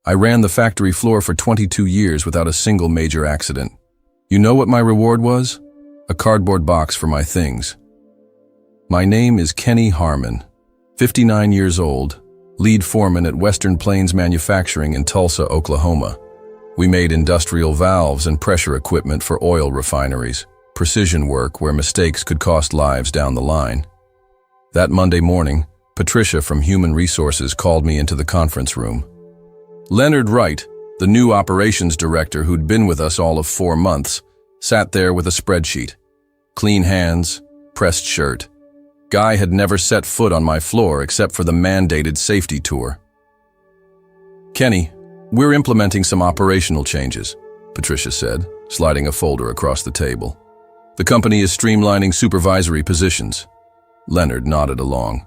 I ran the factory floor for 22 years without a single major accident. You know what my reward was? A cardboard box for my things. My name is Kenny Harmon, 59 years old, lead foreman at Western Plains Manufacturing in Tulsa, Oklahoma. We made industrial valves and pressure equipment for oil refineries, precision work where mistakes could cost lives down the line. That Monday morning, Patricia from Human Resources called me into the conference room. Leonard Wright, the new operations director who'd been with us all of 4 months, sat there with a spreadsheet. Clean hands, pressed shirt. Guy had never set foot on my floor except for the mandated safety tour. "Kenny, we're implementing some operational changes," Patricia said, sliding a folder across the table. "The company is streamlining supervisory positions." Leonard nodded along.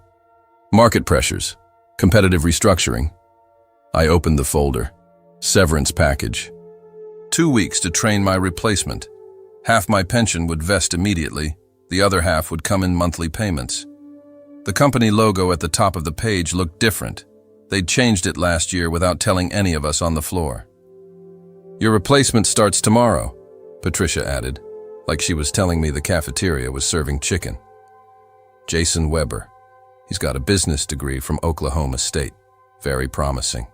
"Market pressures, competitive restructuring." I opened the folder. Severance package. 2 weeks to train my replacement. Half my pension would vest immediately, the other half would come in monthly payments. The company logo at the top of the page looked different. They'd changed it last year without telling any of us on the floor. "Your replacement starts tomorrow," Patricia added, like she was telling me the cafeteria was serving chicken. Jason Weber. He's got a business degree from Oklahoma State. Very promising.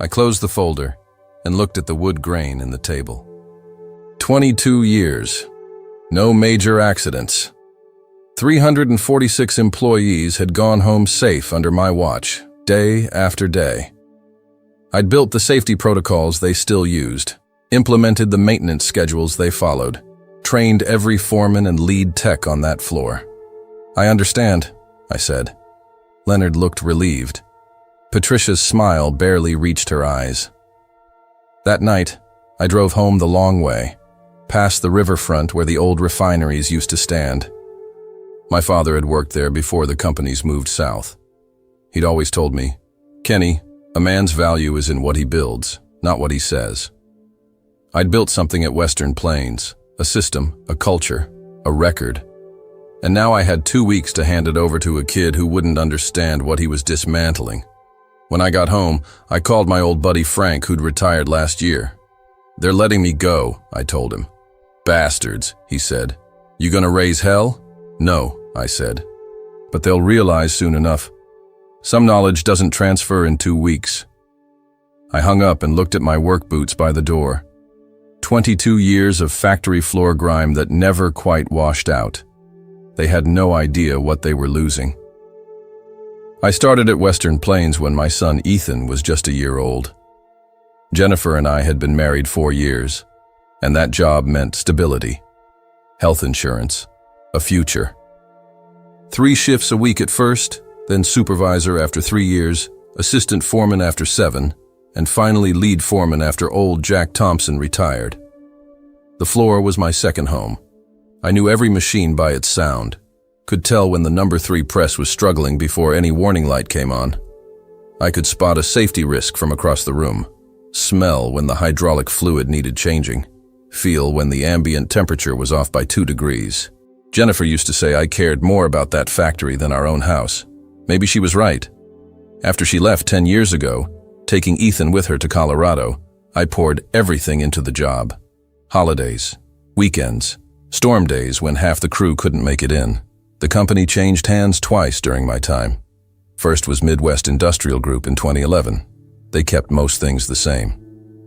I closed the folder and looked at the wood grain in the table. 22 years. No major accidents. 346 employees had gone home safe under my watch, day after day. I'd built the safety protocols they still used, implemented the maintenance schedules they followed, trained every foreman and lead tech on that floor. "I understand," I said. Leonard looked relieved. Patricia's smile barely reached her eyes. That night, I drove home the long way, past the riverfront where the old refineries used to stand. My father had worked there before the companies moved south. He'd always told me, "Kenny, a man's value is in what he builds, not what he says." I'd built something at Western Plains, a system, a culture, a record. And now I had 2 weeks to hand it over to a kid who wouldn't understand what he was dismantling. When I got home, I called my old buddy Frank, who'd retired last year. "They're letting me go," I told him. "Bastards," he said. "You gonna raise hell?" "No," I said. "But they'll realize soon enough. Some knowledge doesn't transfer in 2 weeks." I hung up and looked at my work boots by the door. 22 years of factory floor grime that never quite washed out. They had no idea what they were losing. I started at Western Plains when my son Ethan was just a year old. Jennifer and I had been married 4 years, and that job meant stability, health insurance, a future. 3 shifts a week at first, then supervisor after 3 years, assistant foreman after 7, and finally lead foreman after old Jack Thompson retired. The floor was my second home. I knew every machine by its sound, could tell when the number 3 press was struggling before any warning light came on. I could spot a safety risk from across the room, smell when the hydraulic fluid needed changing, feel when the ambient temperature was off by 2 degrees. Jennifer used to say I cared more about that factory than our own house. Maybe she was right. After she left 10 years ago, taking Ethan with her to Colorado, I poured everything into the job. Holidays, weekends, storm days when half the crew couldn't make it in. The company changed hands twice during my time. First was Midwest Industrial Group in 2011. They kept most things the same.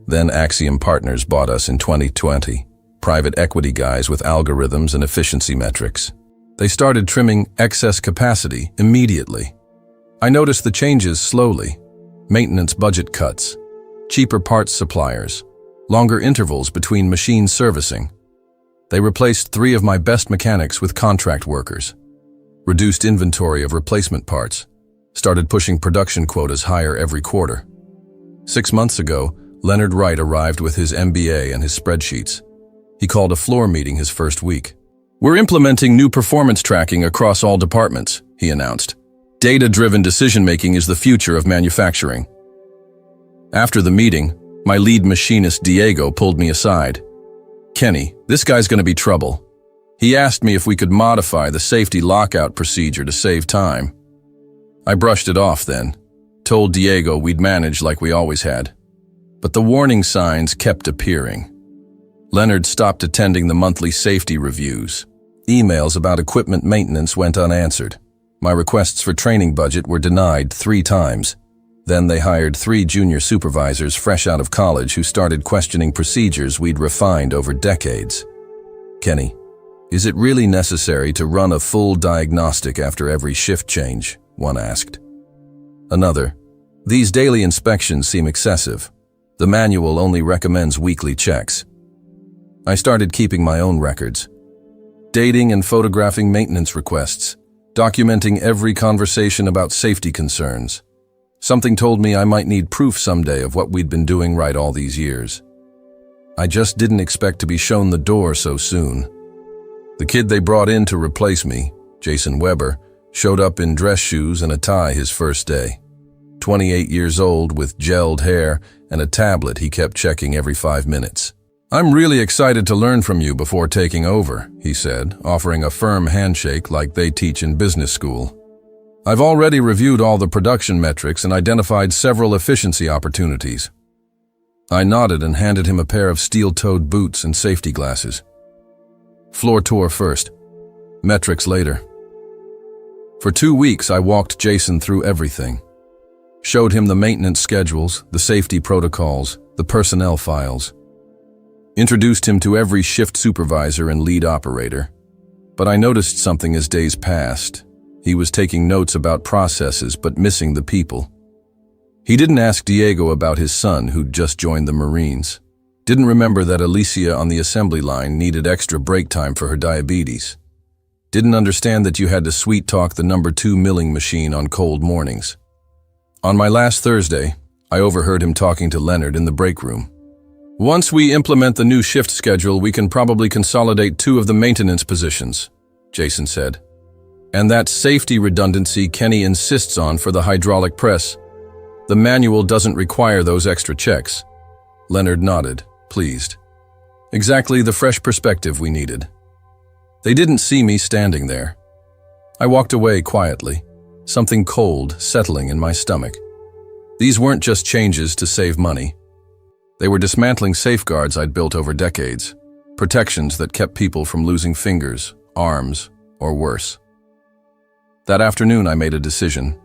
Then Axiom Partners bought us in 2020, private equity guys with algorithms and efficiency metrics. They started trimming excess capacity immediately. I noticed the changes slowly. Maintenance budget cuts, cheaper parts suppliers, longer intervals between machine servicing. They replaced 3 of my best mechanics with contract workers, reduced inventory of replacement parts, started pushing production quotas higher every quarter. 6 months ago, Leonard Wright arrived with his MBA and his spreadsheets. He called a floor meeting his first week. "We're implementing new performance tracking across all departments," he announced. "Data-driven decision-making is the future of manufacturing." After the meeting, my lead machinist Diego pulled me aside. "Kenny, this guy's going to be trouble." He asked me if we could modify the safety lockout procedure to save time. I brushed it off then. Told Diego we'd manage like we always had. But the warning signs kept appearing. Leonard stopped attending the monthly safety reviews. Emails about equipment maintenance went unanswered. My requests for training budget were denied 3 times. Then they hired 3 junior supervisors fresh out of college who started questioning procedures we'd refined over decades. Kenny, is it really necessary to run a full diagnostic after every shift change? One asked. Another, these daily inspections seem excessive. The manual only recommends weekly checks. I started keeping my own records, dating and photographing maintenance requests, documenting every conversation about safety concerns. Something told me I might need proof someday of what we'd been doing right all these years. I just didn't expect to be shown the door so soon. The kid they brought in to replace me, Jason Weber, showed up in dress shoes and a tie his first day. 28 years old with gelled hair and a tablet he kept checking every 5 minutes. "I'm really excited to learn from you before taking over," he said, offering a firm handshake like they teach in business school. "I've already reviewed all the production metrics and identified several efficiency opportunities." I nodded and handed him a pair of steel-toed boots and safety glasses. Floor tour first, metrics later. For 2 weeks, I walked Jason through everything. Showed him the maintenance schedules, the safety protocols, the personnel files. Introduced him to every shift supervisor and lead operator. But I noticed something as days passed. He was taking notes about processes but missing the people. He didn't ask Diego about his son who'd just joined the Marines. Didn't remember that Alicia on the assembly line needed extra break time for her diabetes. Didn't understand that you had to sweet talk the number 2 milling machine on cold mornings. On my last Thursday, I overheard him talking to Leonard in the break room. "Once we implement the new shift schedule, we can probably consolidate 2 of the maintenance positions," Jason said. "And that safety redundancy Kenny insists on for the hydraulic press. The manual doesn't require those extra checks." Leonard nodded, pleased. Exactly the fresh perspective we needed. They didn't see me standing there. I walked away quietly, something cold settling in my stomach. These weren't just changes to save money. They were dismantling safeguards I'd built over decades, protections that kept people from losing fingers, arms, or worse. That afternoon, I made a decision.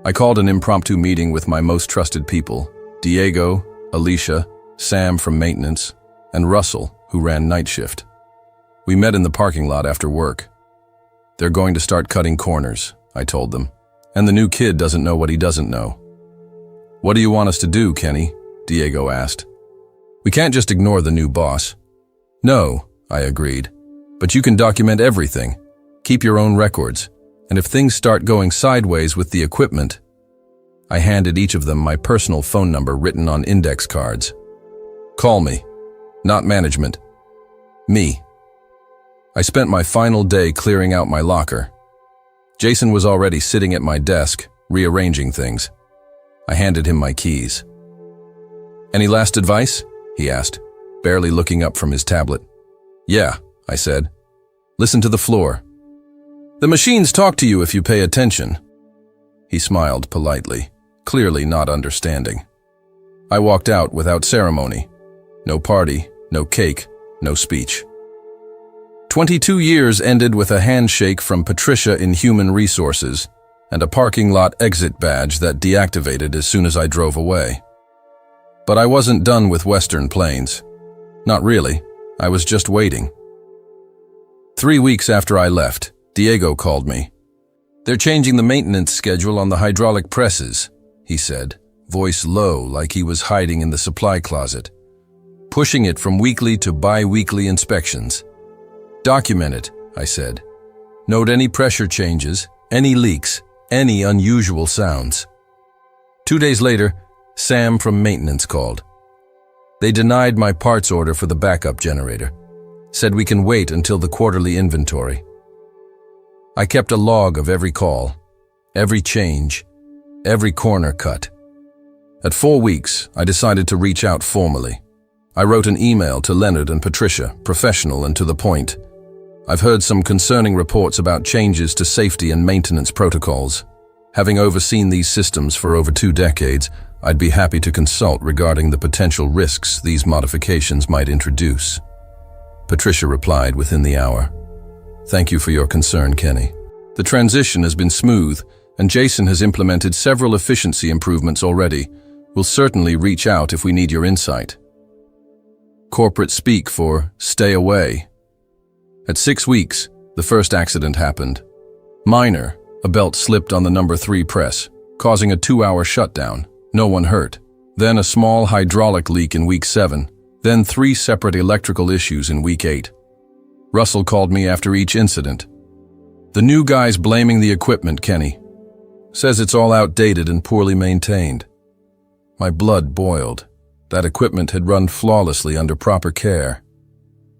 I called an impromptu meeting with my most trusted people, Diego, Alicia, Sam from maintenance, and Russell, who ran night shift. We met in the parking lot after work. "They're going to start cutting corners," I told them, "and the new kid doesn't know what he doesn't know." "What do you want us to do, Kenny?" Diego asked. "We can't just ignore the new boss." "No," I agreed, "but you can document everything. Keep your own records. And if things start going sideways with the equipment..." I handed each of them my personal phone number written on index cards. "Call me. Not management. Me." I spent my final day clearing out my locker. Jason was already sitting at my desk, rearranging things. I handed him my keys. "Any last advice?" he asked, barely looking up from his tablet. "Yeah," I said. "Listen to the floor. The machines talk to you if you pay attention." He smiled politely, clearly not understanding. I walked out without ceremony. No party, no cake, no speech. 22 years ended with a handshake from Patricia in Human Resources and a parking lot exit badge that deactivated as soon as I drove away. But I wasn't done with Western Plains. Not really. I was just waiting. 3 weeks after I left, Diego called me. "They're changing the maintenance schedule on the hydraulic presses," he said, voice low like he was hiding in the supply closet. "Pushing it from weekly to bi-weekly inspections." "Document it," I said. "Note any pressure changes, any leaks, any unusual sounds." 2 days later, Sam from maintenance called. They denied my parts order for the backup generator, said we can wait until the quarterly inventory. I kept a log of every call, every change, every corner cut. At 4 weeks, I decided to reach out formally. I wrote an email to Leonard and Patricia, professional and to the point. "I've heard some concerning reports about changes to safety and maintenance protocols. Having overseen these systems for over 2 decades, I'd be happy to consult regarding the potential risks these modifications might introduce. Patricia replied within the hour. Thank you for your concern, Kenny. The transition has been smooth, and Jason has implemented several efficiency improvements already. We'll certainly reach out if we need your insight. Corporate speak for stay away. At 6 weeks, the first accident happened. Minor, a belt slipped on the number 3 press, causing a 2-hour shutdown. No one hurt. Then a small hydraulic leak in week 7. Then 3 separate electrical issues in week 8. Russell called me after each incident. The new guy's blaming the equipment, Kenny. Says it's all outdated and poorly maintained. My blood boiled. That equipment had run flawlessly under proper care.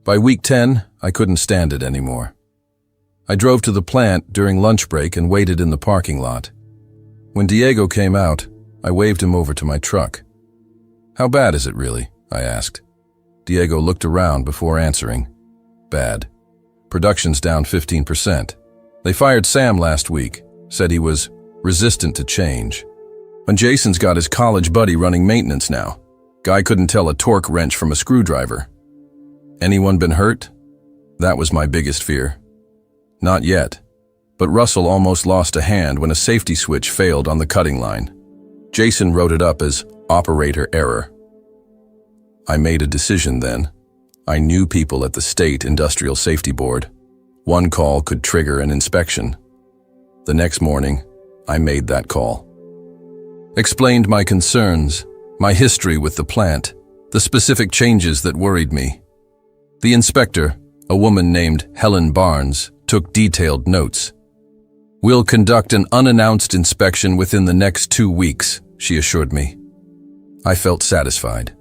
By week 10, I couldn't stand it anymore. I drove to the plant during lunch break and waited in the parking lot. When Diego came out, I waved him over to my truck. How bad is it really? I asked. Diego looked around before answering. Bad. Production's down 15%. They fired Sam last week, said he was resistant to change. And Jason's got his college buddy running maintenance now. Guy couldn't tell a torque wrench from a screwdriver. Anyone been hurt? That was my biggest fear. Not yet, but Russell almost lost a hand when a safety switch failed on the cutting line. Jason wrote it up as operator error. I made a decision then. I knew people at the State Industrial Safety Board. One call could trigger an inspection. The next morning, I made that call. Explained my concerns, my history with the plant, the specific changes that worried me. The inspector, a woman named Helen Barnes, took detailed notes. We'll conduct an unannounced inspection within the next 2 weeks, she assured me. I felt satisfied.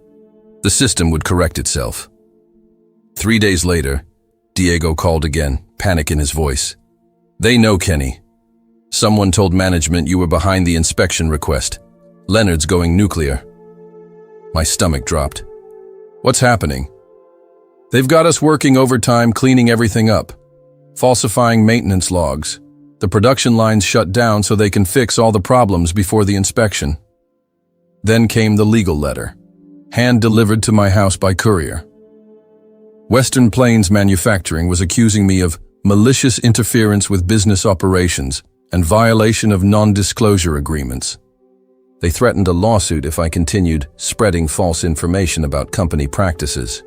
The system would correct itself. 3 days later, Diego called again, panic in his voice. They know, Kenny. Someone told management you were behind the inspection request. Leonard's going nuclear. My stomach dropped. What's happening? They've got us working overtime cleaning everything up, falsifying maintenance logs. The production lines shut down so they can fix all the problems before the inspection. Then came the legal letter, hand-delivered to my house by courier. Western Plains Manufacturing was accusing me of malicious interference with business operations and violation of non-disclosure agreements. They threatened a lawsuit if I continued spreading false information about company practices.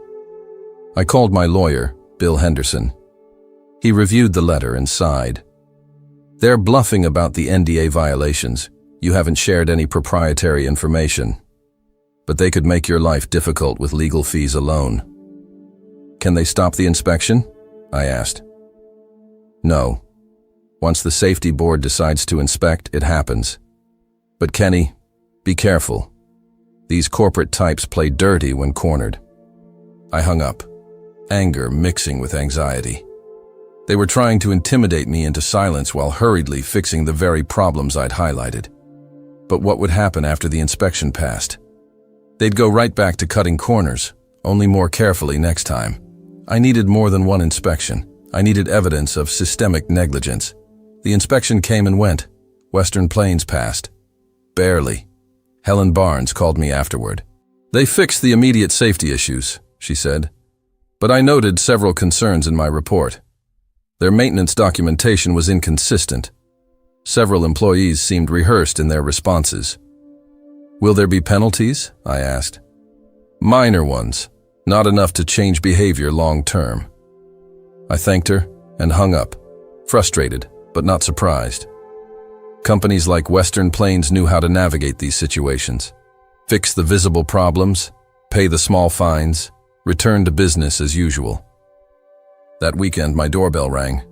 I called my lawyer, Bill Henderson. He reviewed the letter and sighed. They're bluffing about the NDA violations. You haven't shared any proprietary information. But they could make your life difficult with legal fees alone. Can they stop the inspection? I asked. No. Once the safety board decides to inspect, it happens. But Kenny, be careful. These corporate types play dirty when cornered. I hung up, anger mixing with anxiety. They were trying to intimidate me into silence while hurriedly fixing the very problems I'd highlighted. But what would happen after the inspection passed? They'd go right back to cutting corners, only more carefully next time. I needed more than one inspection. I needed evidence of systemic negligence. The inspection came and went. Western Plains passed. Barely. Helen Barnes called me afterward. They fixed the immediate safety issues, she said. But I noted several concerns in my report. Their maintenance documentation was inconsistent. Several employees seemed rehearsed in their responses. Will there be penalties? I asked. Minor ones, not enough to change behavior long term. I thanked her and hung up, frustrated but not surprised. Companies like Western Plains knew how to navigate these situations. Fix the visible problems, pay the small fines, return to business as usual. That weekend, my doorbell rang.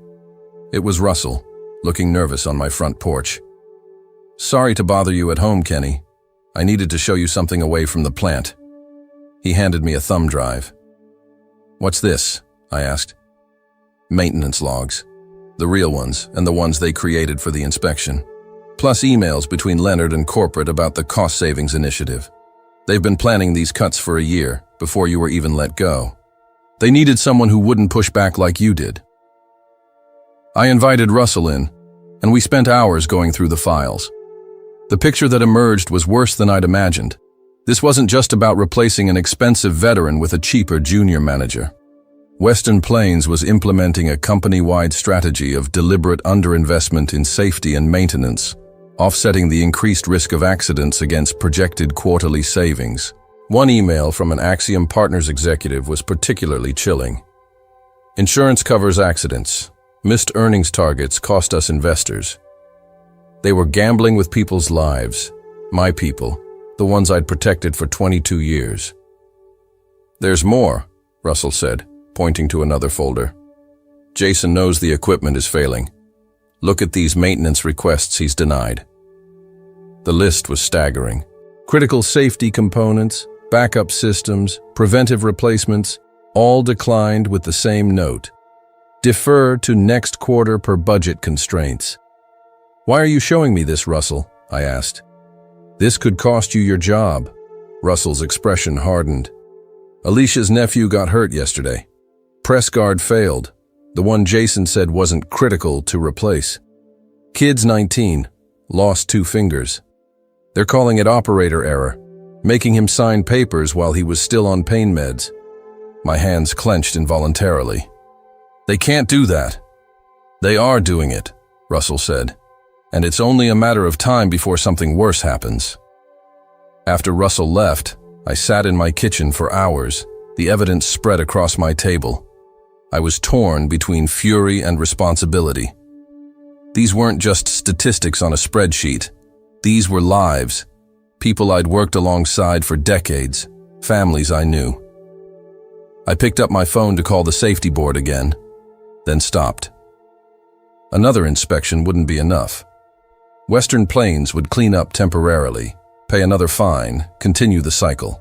It was Russell, looking nervous on my front porch. Sorry to bother you at home, Kenny. I needed to show you something away from the plant. He handed me a thumb drive. What's this? I asked. Maintenance logs. The real ones and the ones they created for the inspection. Plus emails between Leonard and corporate about the cost savings initiative. They've been planning these cuts for a year, before you were even let go. They needed someone who wouldn't push back like you did. I invited Russell in, and we spent hours going through the files. The picture that emerged was worse than I'd imagined. This wasn't just about replacing an expensive veteran with a cheaper junior manager. Western Plains was implementing a company-wide strategy of deliberate underinvestment in safety and maintenance, offsetting the increased risk of accidents against projected quarterly savings. One email from an Axiom Partners executive was particularly chilling. Insurance covers accidents. Missed earnings targets cost us investors. They were gambling with people's lives, my people, the ones I'd protected for 22 years. There's more, Russell said, pointing to another folder. Jason knows the equipment is failing. Look at these maintenance requests he's denied. The list was staggering. Critical safety components, backup systems, preventive replacements, all declined with the same note. Defer to next quarter per budget constraints. Why are you showing me this, Russell? I asked. This could cost you your job. Russell's expression hardened. Alicia's nephew got hurt yesterday. Press guard failed. The one Jason said wasn't critical to replace. Kid's 19, lost 2 fingers. They're calling it operator error, making him sign papers while he was still on pain meds. My hands clenched involuntarily. They can't do that. They are doing it, Russell said, and it's only a matter of time before something worse happens. After Russell left, I sat in my kitchen for hours, the evidence spread across my table. I was torn between fury and responsibility. These weren't just statistics on a spreadsheet. These were lives, people I'd worked alongside for decades, families I knew. I picked up my phone to call the safety board again, then stopped. Another inspection wouldn't be enough. Western Plains would clean up temporarily, pay another fine, continue the cycle.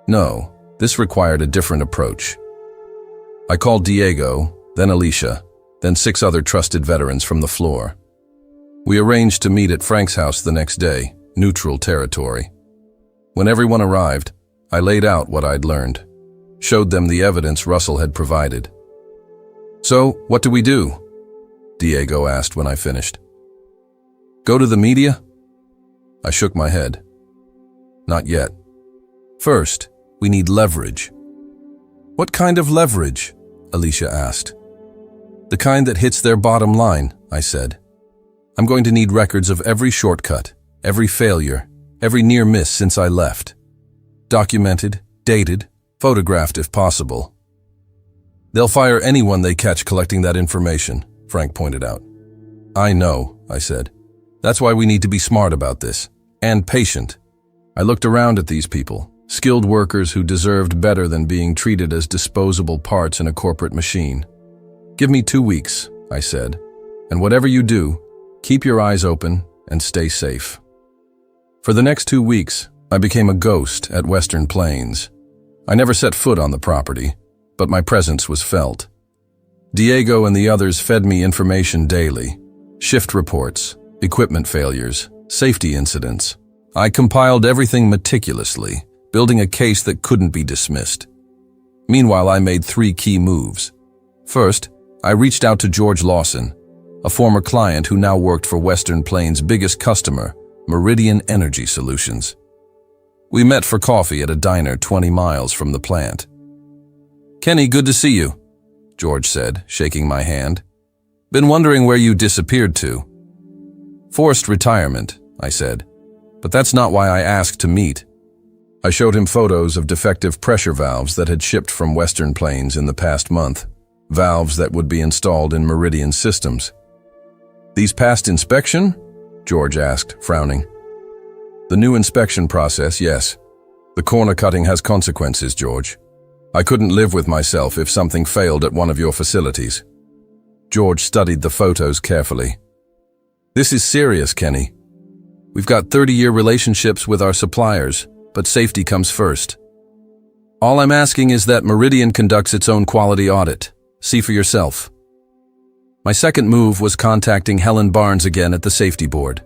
No, this required a different approach. I called Diego, then Alicia, then 6 other trusted veterans from the floor. We arranged to meet at Frank's house the next day, neutral territory. When everyone arrived, I laid out what I'd learned, showed them the evidence Russell had provided. So, what do we do? Diego asked when I finished. Go to the media? I shook my head. Not yet. First, we need leverage. What kind of leverage? Alicia asked. The kind that hits their bottom line, I said. I'm going to need records of every shortcut, every failure, every near miss since I left. Documented, dated, photographed if possible. They'll fire anyone they catch collecting that information, Frank pointed out. I know, I said. That's why we need to be smart about this, and patient. I looked around at these people, skilled workers who deserved better than being treated as disposable parts in a corporate machine. Give me 2 weeks, I said, and whatever you do, keep your eyes open and stay safe. For the next 2 weeks, I became a ghost at Western Plains. I never set foot on the property, but my presence was felt. Diego and the others fed me information daily, shift reports, equipment failures, safety incidents. I compiled everything meticulously, building a case that couldn't be dismissed. Meanwhile, I made 3 key moves. First, I reached out to George Lawson, a former client who now worked for Western Plains' biggest customer, Meridian Energy Solutions. We met for coffee at a diner 20 miles from the plant. Kenny, good to see you, George said, shaking my hand. Been wondering where you disappeared to. Forced retirement, I said, but that's not why I asked to meet. I showed him photos of defective pressure valves that had shipped from Western Plains in the past month, valves that would be installed in Meridian systems. These passed inspection? George asked, frowning. The new inspection process, yes. The corner cutting has consequences, George. I couldn't live with myself if something failed at one of your facilities. George studied the photos carefully. This is serious, Kenny. We've got 30-year relationships with our suppliers, but safety comes first. All I'm asking is that Meridian conducts its own quality audit. See for yourself. My second move was contacting Helen Barnes again at the safety board.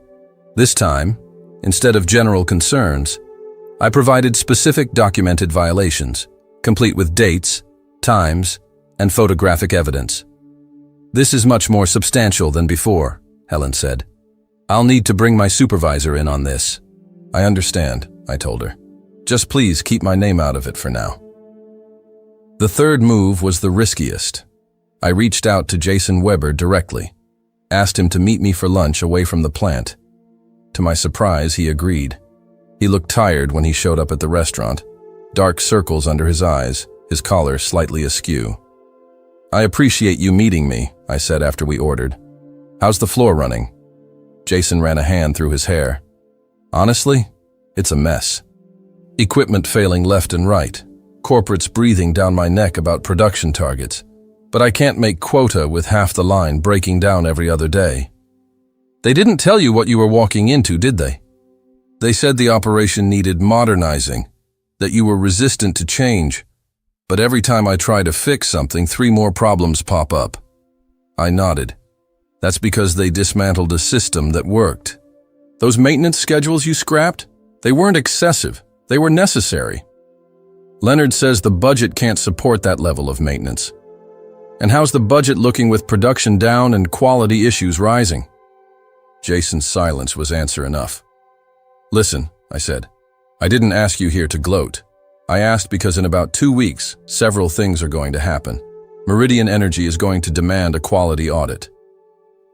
This time, instead of general concerns, I provided specific documented violations, complete with dates, times, and photographic evidence. This is much more substantial than before, Helen said. "I'll need to bring my supervisor in on this." "I understand," I told her. "Just please keep my name out of it for now." The third move was the riskiest. I reached out to Jason Weber directly, asked him to meet me for lunch away from the plant. To my surprise, he agreed. He looked tired when he showed up at the restaurant, dark circles under his eyes, his collar slightly askew. "I appreciate you meeting me," I said after we ordered. "How's the floor running?" Jason ran a hand through his hair. "Honestly, it's a mess. Equipment failing left and right, corporates breathing down my neck about production targets, but I can't make quota with half the line breaking down every other day." "They didn't tell you what you were walking into, did they?" "They said the operation needed modernizing, that you were resistant to change, but every time I try to fix something, 3 more problems pop up." I nodded. "That's because they dismantled a system that worked. Those maintenance schedules you scrapped? They weren't excessive. They were necessary. Leonard says the budget can't support that level of maintenance. And how's the budget looking with production down and quality issues rising?" Jason's silence was answer enough. "Listen," I said, "I didn't ask you here to gloat. I asked because in about 2 weeks, several things are going to happen. Meridian Energy is going to demand a quality audit.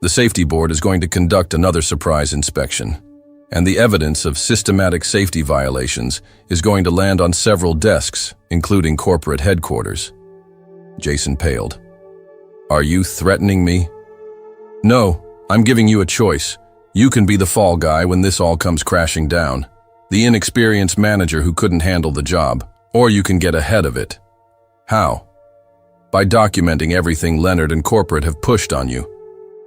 The safety board is going to conduct another surprise inspection, and the evidence of systematic safety violations is going to land on several desks, including corporate headquarters." Jason paled. "Are you threatening me?" "No, I'm giving you a choice. You can be the fall guy when this all comes crashing down, the inexperienced manager who couldn't handle the job, or you can get ahead of it." "How?" "By documenting everything Leonard and corporate have pushed on you.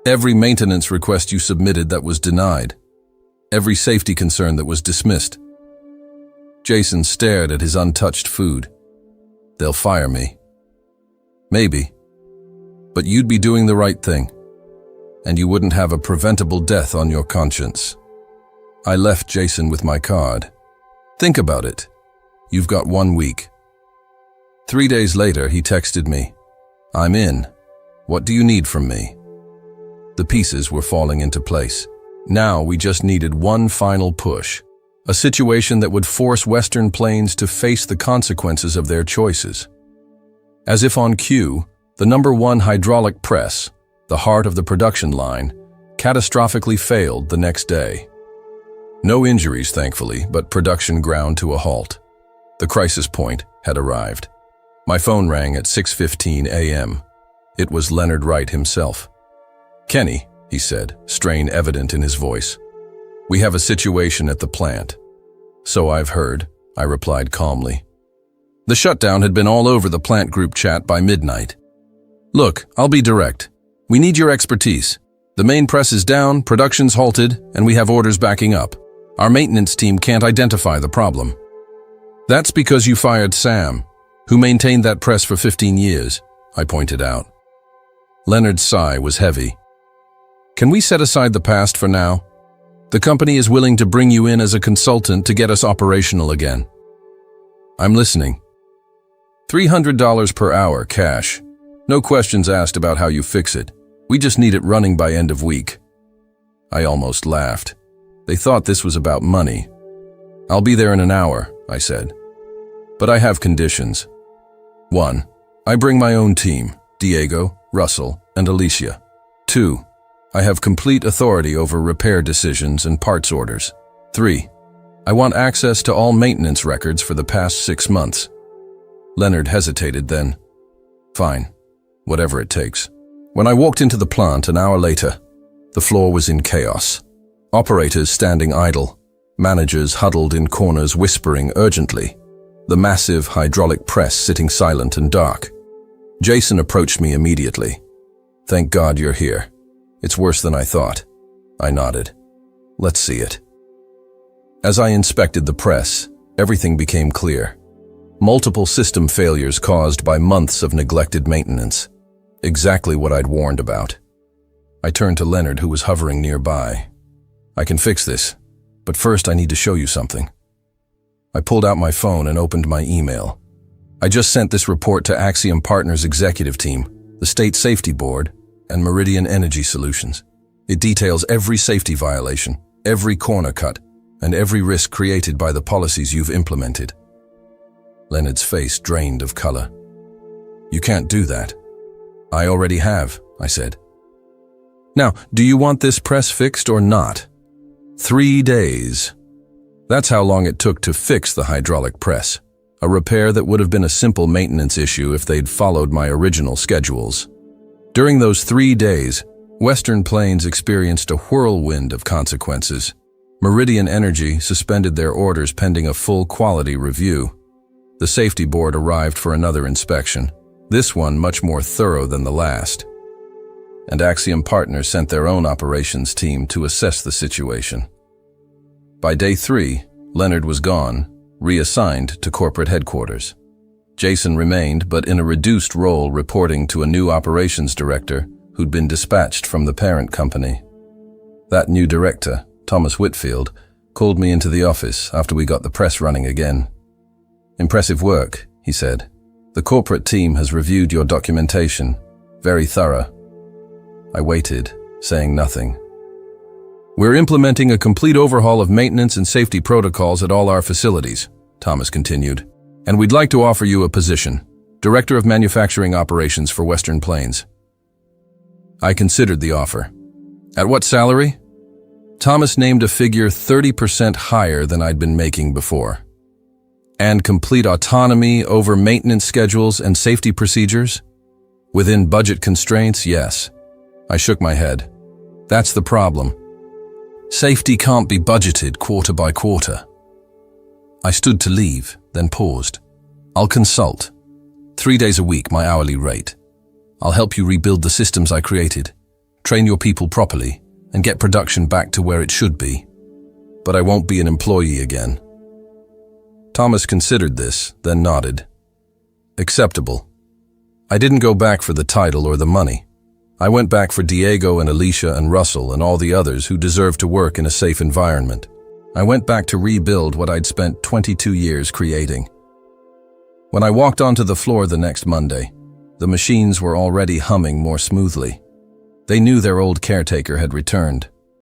Every maintenance request you submitted that was denied. Every safety concern that was dismissed." Jason stared at his untouched food. "They'll fire me." "Maybe. But you'd be doing the right thing, and you wouldn't have a preventable death on your conscience." I left Jason with my card. "Think about it. You've got 1 week." 3 days later, he texted me, "I'm in. What do you need from me?" The pieces were falling into place. Now we just needed one final push, a situation that would force Western Plains to face the consequences of their choices. As if on cue, the #1 hydraulic press, the heart of the production line, catastrophically failed the next day. No injuries, thankfully, but production ground to a halt. The crisis point had arrived. My phone rang at 6:15 a.m. It was Leonard Wright himself. "Kenny," he said, strain evident in his voice. "We have a situation at the plant." "So I've heard," I replied calmly. The shutdown had been all over the plant group chat by midnight. "Look, I'll be direct. We need your expertise. The main press is down, production's halted, and we have orders backing up. Our maintenance team can't identify the problem." "That's because you fired Sam, who maintained that press for 15 years, I pointed out. Leonard's sigh was heavy. "Can we set aside the past for now? The company is willing to bring you in as a consultant to get us operational again." "I'm listening." $300 per hour, cash. No questions asked about how you fix it. We just need it running by end of week. I almost laughed. They thought this was about money. "I'll be there in an hour," I said. "But I have conditions. 1. I bring my own team, Diego, Russell, and Alicia. 2. I have complete authority over repair decisions and parts orders. 3. I want access to all maintenance records for the past 6 months. Leonard hesitated then. "Fine, whatever it takes." When I walked into the plant an hour later, the floor was in chaos. Operators standing idle, managers huddled in corners whispering urgently, the massive hydraulic press sitting silent and dark. Jason approached me immediately. "Thank God you're here. It's worse than I thought." I nodded. "Let's see it." As I inspected the press, everything became clear. Multiple system failures caused by months of neglected maintenance. Exactly what I'd warned about. I turned to Leonard, who was hovering nearby. "I can fix this, but first I need to show you something." I pulled out my phone and opened my email. I just sent this report to Axiom Partners executive team, the State Safety Board, and Meridian Energy Solutions. It details every safety violation, every corner cut, and every risk created by the policies you've implemented. Leonard's face drained of color. You can't do that. I already have, I said. Now, do you want this press fixed or not? 3 days. That's how long it took to fix the hydraulic press, a repair that would have been a simple maintenance issue if they'd followed my original schedules. During those 3 days, Western Plains experienced a whirlwind of consequences. Meridian Energy suspended their orders pending a full quality review. The safety board arrived for another inspection, this one much more thorough than the last. And Axiom Partners sent their own operations team to assess the situation. By day 3, Leonard was gone, reassigned to corporate headquarters. Jason remained, but in a reduced role, reporting to a new operations director who'd been dispatched from the parent company. That new director, Thomas Whitfield, called me into the office after we got the press running again. "Impressive work," he said. "The corporate team has reviewed your documentation. Very thorough." I waited, saying nothing. "We're implementing a complete overhaul of maintenance and safety protocols at all our facilities," Thomas continued, "and we'd like to offer you a position, Director of Manufacturing Operations for Western Plains." I considered the offer. "At what salary?" Thomas named a figure 30% higher than I'd been making before. "And complete autonomy over maintenance schedules and safety procedures?" "Within budget constraints, yes." I shook my head. "That's the problem. Safety can't be budgeted quarter by quarter." I stood to leave, then paused. "I'll consult. 3 days a week, my hourly rate. I'll help you rebuild the systems I created, train your people properly, and get production back to where it should be. But I won't be an employee again." Thomas considered this, then nodded. "Acceptable." I didn't go back for the title or the money. I went back for Diego and Alicia and Russell and all the others who deserve to work in a safe environment. I went back to rebuild what I'd spent 22 years creating. When I walked onto the floor the next Monday, the machines were already humming more smoothly. They knew their old caretaker had returned.